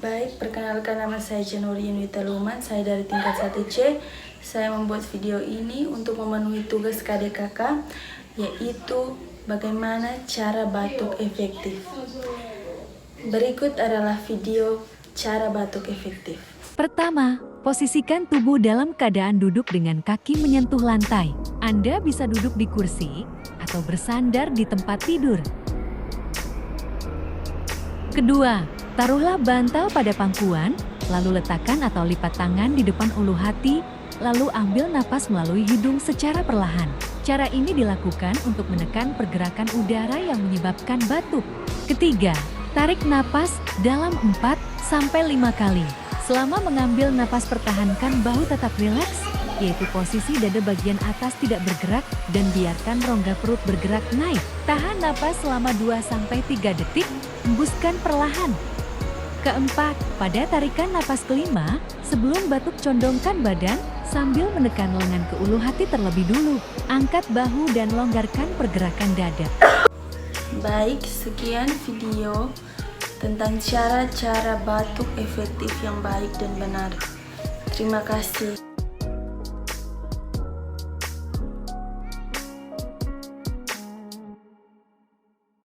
Baik, perkenalkan nama saya Januri Yunita Luman, saya dari tingkat 1C. Saya membuat video ini untuk memenuhi tugas KDKK, yaitu bagaimana cara batuk efektif. Berikut adalah video cara batuk efektif. Pertama, posisikan tubuh dalam keadaan duduk dengan kaki menyentuh lantai. Anda bisa duduk di kursi atau bersandar di tempat tidur. Kedua, taruhlah bantal pada pangkuan, lalu letakkan atau lipat tangan di depan ulu hati, lalu ambil napas melalui hidung secara perlahan. Cara ini dilakukan untuk menekan pergerakan udara yang menyebabkan batuk. Ketiga, tarik napas dalam 4-5 kali. Selama mengambil napas, pertahankan bahu tetap rileks, yaitu posisi dada bagian atas tidak bergerak, dan biarkan rongga perut bergerak naik. Tahan napas selama 2-3 detik, hembuskan perlahan. Keempat, pada tarikan napas kelima, sebelum batuk condongkan badan sambil menekan lengan ke ulu hati terlebih dulu. Angkat bahu dan longgarkan pergerakan dada. Baik, sekian video tentang cara-cara batuk efektif yang baik dan benar. Terima kasih.